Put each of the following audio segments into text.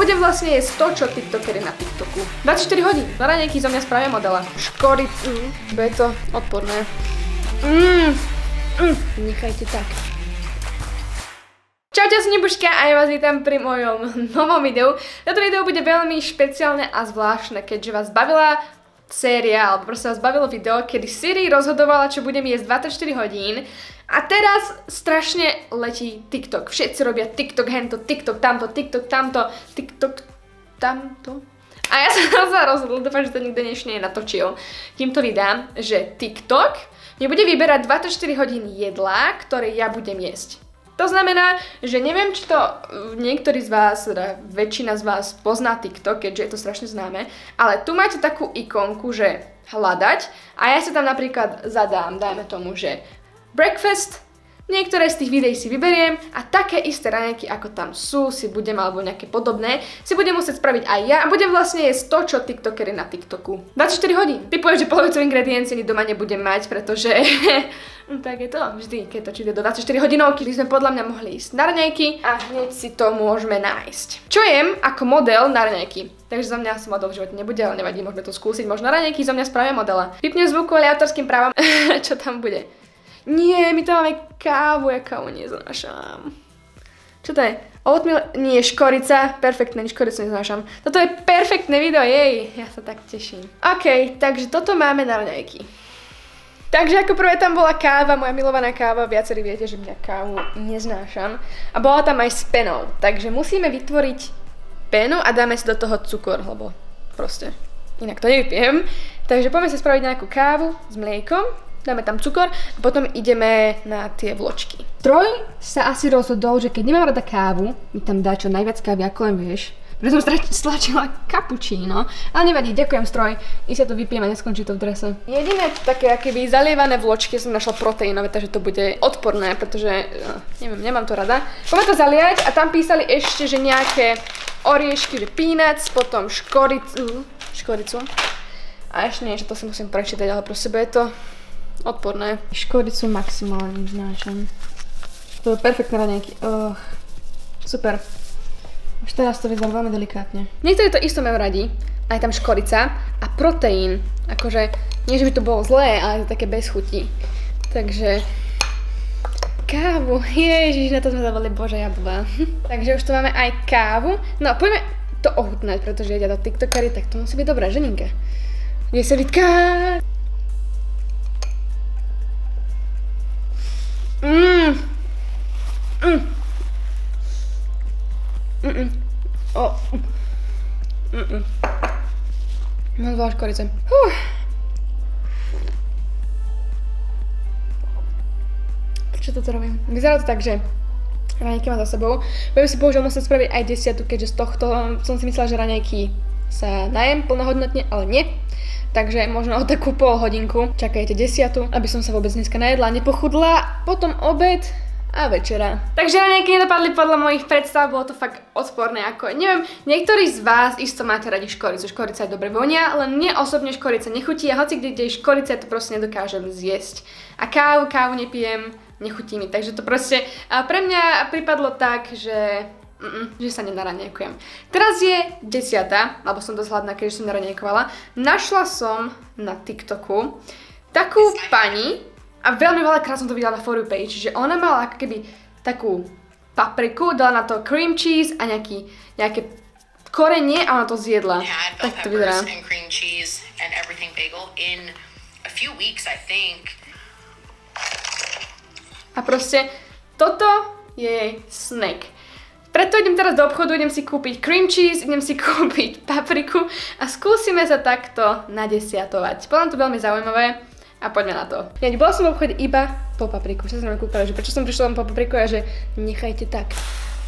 budem vlastne jesť to, čo tiktokery na TikToku. 24 hodín. Na raňajky zo mňa spravia modela. Škoricu. Bude to odporné. Nechajte tak. Čaute, som Nebuška a ja vás vítam pri mojom novom videu. Toto video bude veľmi špeciálne a zvláštne, keďže vás bavila séria, alebo proste vás bavilo video, kedy Siri rozhodovala, čo budem jesť 24 hodín. A teraz strašne letí TikTok. Všetci robia TikTok, hento, TikTok, tamto, TikTok, tamto, TikTok, tamto. A ja som sa rozhodla, dúfam, že to nikto dnešne natočil týmto videám, že TikTok mi bude vyberať 24 hodín jedlá, ktoré ja budem jesť. To znamená, že neviem, či to niektorí z vás, teda väčšina z vás pozná TikTok, keďže je to strašne známe, ale tu máte takú ikonku, že hľadať a ja si tam napríklad zadám, dajme tomu, že breakfast, niektoré z tých videí si vyberiem a také isté raňajky, ako tam sú, si budem, alebo nejaké podobné, si budem musieť spraviť aj ja a budem vlastne jesť to, čo tiktokery na TikToku. 24 hodín. Typujem, že polovicu ingrediencií doma nebudem mať, pretože tak je to vždy, keď točíte do 24 hodinovky, by sme podľa mňa mohli ísť na raňajky a hneď si to môžeme nájsť. Čo jem ako model na raňajky? Takže za mňa som model v živote nebude, ale nevadí, môžeme to skúsiť. Možno raňajky za mňa spravia modela. Vypnem zvuk kvôli autorským právam. Čo tam bude? Nie, my tam máme kávu, ja kávu neznášam. Čo to je? Oatmeal? Nie, škorica. Perfektné, škoricu neznášam. Toto je perfektné video, jej. Ja sa tak teším. OK, takže toto máme na raňajky. Takže ako prvé tam bola káva, moja milovaná káva. Viacerí viete, že mňa kávu neznášam. A bola tam aj s penou. Takže musíme vytvoriť penu a dáme si do toho cukor, lebo proste inak to nevypijem. Takže poďme sa spraviť nejakú kávu s mliekom. Dáme tam cukor a potom ideme na tie vločky. Troj sa asi rozhodol, že keď nemám rada kávu, mi tam dá čo najviac kávy, ako len vieš. Preto som stlačila kapučíno. Ale nevadí, ďakujem Stroj. I sa to vypijem a neskončí to v drese. Jediné také akéby zalievané vločky som našla proteínové, takže to bude odporné, pretože neviem, nemám to rada. Poďme to zaliať a tam písali ešte, že nejaké oriešky, že peanuts, potom škoricu. A ešte niečo, to si musím prečítať, ale pro sebe je to odporné. Škoricu maximálne znášam. To je perfektné raňajky. Super. Už teraz to vyzerá veľmi delikátne. Niektorí to isto majú radi. Aj tam škorica a proteín. Akože, nie že by to bolo zlé, ale je to také bez chuti. Takže kávu. Ježiš, na to sme zabali, bože, ja blbá. Takže už tu máme aj kávu. No, poďme to ohutnať, pretože jedia to tiktokery, tak to musí byť dobré, ženinka. Veselitka. Mám dva škorice. Prečo toto robím? Vyzerá to tak, že raňajky mám za sebou. Budem si bohužiaľ musieť spraviť aj 10, keďže z tohto som si myslela, že raňajky sa najem plnohodnotne, ale nie. Takže možno o takú pol hodinku čakajte 10, aby som sa vôbec dneska najedla, nepochudla, potom obed a večera. Takže raňajky nedopadli podľa mojich predstav, bolo to fakt odporné, ako neviem, niektorí z vás isto máte radi škoricu, škorica je dobre vonia, len mne osobne škorica nechutí a hoci kde je škorica, to proste nedokážem zjesť. A kávu nepijem, nechutí mi, takže to proste pre mňa pripadlo tak, že sa nenaraňajkujem. Teraz je 10, alebo som dosť hladná, keďže som naraňajkovala. Našla som na TikToku takú pani a veľmi veľakrát som to videla na For You page, že ona mala ako keby takú papriku, dala na to cream cheese a nejaké korenie a ona to zjedla. Tak to vyzerá. A proste toto je jej snack. Preto idem teraz do obchodu, idem si kúpiť cream cheese, idem si kúpiť papriku a skúsime sa takto nadesiatovať. Podľa to veľmi zaujímavé a poďme na to. Ja bola som v obchode iba po papriku. Čo som kúpila, že prečo som prišla len po papriku a že nechajte tak.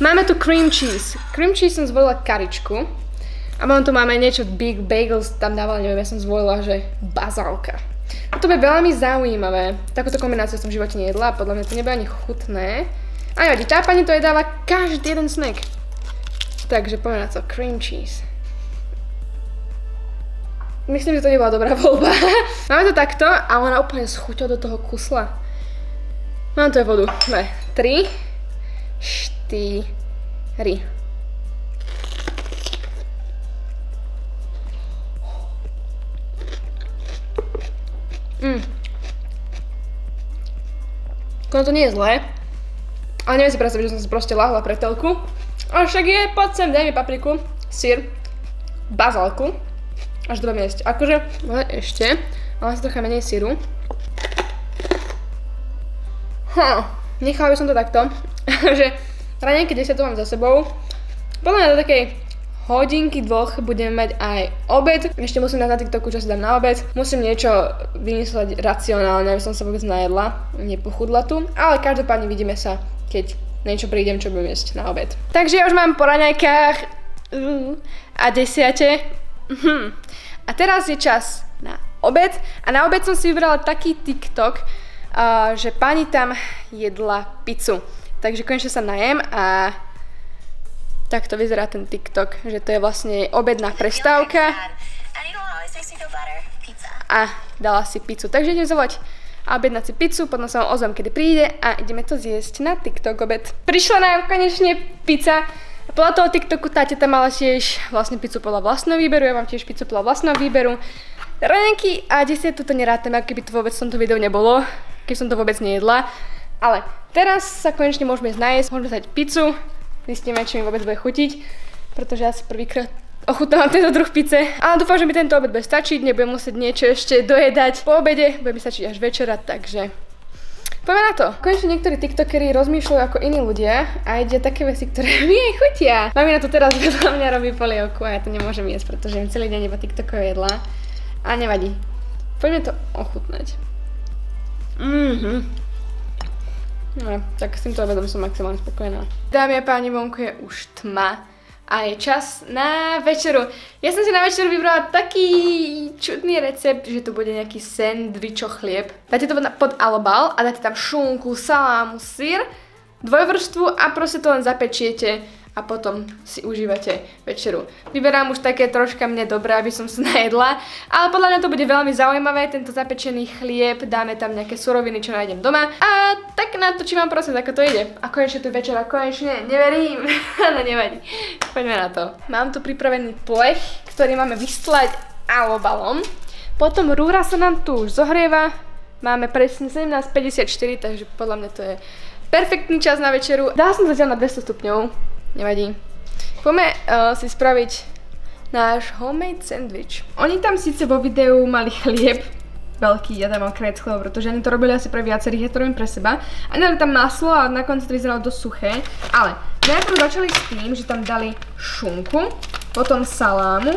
Máme tu cream cheese. Cream cheese som zvolila karičku a potom tu máme niečo Big Bagels, tam dávala, neviem, ja som zvolila, že bazálka. Toto je veľmi zaujímavé. Takúto kombináciu som v živote nejedla a podľa mňa to nebude ani chutné. A nevadí, tá pani to jedáva každý jeden snack. Takže poďme na to. Cream cheese. Myslím, že to nebola dobrá voľba. Máme to takto a ona úplne s chuťou do toho kusla. Mám tu aj vodu. 3, 4. To nie je zlé. Ale neviem si predstaviť, že som si proste lahla pre telku. A však je, poď sem, daj mi papriku, syr, bazálku. Až to budem jesť. Akože, ešte, ale asi trocha menej syru. Nechala by som to takto, že raňajky 10 mám za sebou. Podľa mňa do takej hodinky, dvoch budeme mať aj obed. Ešte musím dať na TikToku, čo si dám na obed. Musím niečo vymysleť racionálne, aby som sa vôbec najedla, nepochudla tu. Ale každopádne vidíme sa, keď niečo prídem, čo budem jesť na obed. Takže ja už mám po raňajkách a 10. A teraz je čas na obed. A na obed som si vybrala taký TikTok, že pani tam jedla pizzu. Takže konečne sa najem a takto vyzerá ten TikTok, že to je vlastne obedná prestávka. A dala si pizzu. Takže idem zavolať a objednať si pizzu, potom sa vám ozvem, kedy príde a ideme to zjesť na TikTok obed. Prišla nám konečne pizza. Podľa toho TikToku tá teta mala tiež vlastne pizzu podľa vlastného výberu, ja mám tiež pizzu podľa vlastného výberu. Raňajky a 10 to nerátam, ako keby to vôbec v tomto videu nebolo, keď som to vôbec nejedla. Ale teraz sa konečne môžeme nájsť, môžeme dať pizzu. Zistíme, či mi vôbec bude chutiť, pretože asi prvýkrát ochutnávam tento druh pice. Ale dúfam, že mi tento obed bude stačiť, nebudem musieť niečo ešte dojedať po obede, bude mi stačiť až večera, takže poďme na to. Konečne niektorí tiktokeri rozmýšľajú ako iní ľudia a ide také veci, ktoré mi aj chutia. Mamina to teraz vedľa mňa robí polievku a ja to nemôžem jesť, pretože im celý deň iba tiktokov jedla. A nevadí. Poďme to ochutnať. No, tak s týmto obedom som maximálne spokojná. Dámy a páni, vonku je už tma a je čas na večeru. Ja som si na večeru vybrala taký čudný recept, že to bude nejaký sendvičo chlieb. Dáte to pod alobal a dáte tam šunku, salámu, syr, dvojvrstvu a proste to len zapečiete a potom si užívate večeru. Vyberám už také troška mne dobré, aby som sa najedla, ale podľa mňa to bude veľmi zaujímavé, tento zapečený chlieb, dáme tam nejaké suroviny, čo nájdem doma a tak natočím vám prosím, ako to ide. A konečne tu večera, konečne, neverím, no nevadí. Poďme na to. Mám tu pripravený plech, ktorý máme vyslať alobalom. Potom rúra sa nám tu už zohrieva, máme presne 17:54, takže podľa mňa to je perfektný čas na večeru. Dala som zatiaľ na 200 stupňov. Nevadí. Poďme si spraviť náš homemade sandwich. Oni tam síce vo videu mali chlieb veľký, ja tam mám krajec chleba, pretože oni to robili asi pre viacerých, ja to robím pre seba. A dali tam maslo a nakoniec to vyzeralo dosť suché. Ale najprv začali s tým, že tam dali šunku, potom salámu,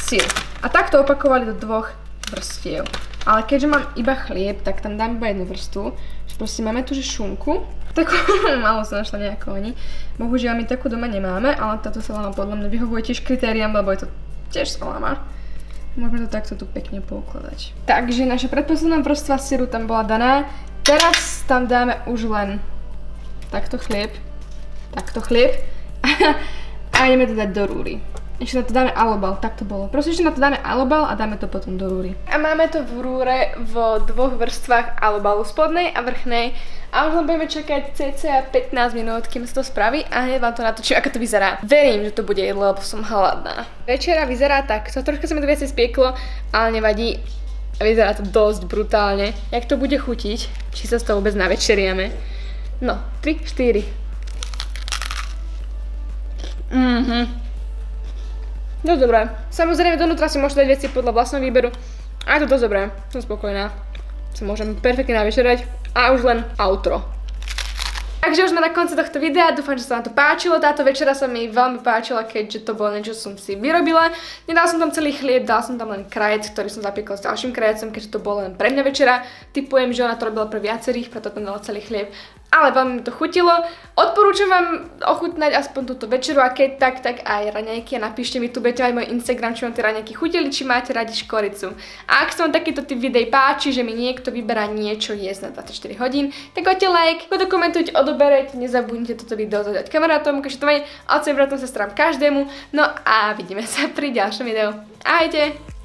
syr. A takto opakovali do 2 vrstiev. Ale keďže mám iba chlieb, tak tam dám iba 1 vrstvu. Proste máme tu že šunku. Takú malú som našla nejako oni. Bohužiaľ my takú doma nemáme, ale táto saláma podľa mňa vyhovuje tiež kritériám, lebo je to tiež saláma. Môžeme to takto tu pekne poukladať. Takže naša predposledná vrstva syru tam bola daná. Teraz tam dáme už len takto chlieb. A ideme to dať do rúry. Ešte na to dáme alobal, tak to bolo. Proste ešte na to dáme alobal a dáme to potom do rúry. A máme to v rúre v 2 vrstvách alobalu, spodnej a vrchnej. A už len budeme čakať cca 15 minút, kým sa to spraví a hneď vám to natočím, ako to vyzerá. Verím, že to bude jedlo, lebo som hladná. Večera vyzerá takto, troška sa mi to viacej spieklo, ale nevadí. Vyzerá to dosť brutálne. Jak to bude chutiť, či sa z toho vôbec navečeriame. No, 3, 4. Dosť dobré. Samozrejme, donútra si môžete dať veci podľa vlastného výberu. A je to dosť dobré. Som spokojná. Sa môžem perfektne navečerať. A už len outro. Takže už sme na konci tohto videa, dúfam, že sa vám to páčilo. Táto večera sa mi veľmi páčila, keďže to bolo niečo, čo som si vyrobila. Nedal som tam celý chlieb, dal som tam len krajec, ktorý som zapiekla s ďalším krajecom, keďže to bolo len pre mňa večera. Tipujem, že ona to robila pre viacerých, preto tam dala celý chlieb. Ale veľmi mi to chutilo. Odporúčam vám ochutnať aspoň túto večeru a keď tak aj raňajky a napíšte mi tu, budete mať môj Instagram, či vám tie raňajky chutili, či máte radi škoricu. A ak sa vám takýto typ videí páči, že mi niekto vyberá niečo jesť na 24 hodín, tak hoďte like, komentujte, odoberejte, nezabudnite toto video zadať kamarátom, ukážte to mojim otcom, bratom, sestrám, každému. No a vidíme sa pri ďalšom videu. Ahojte!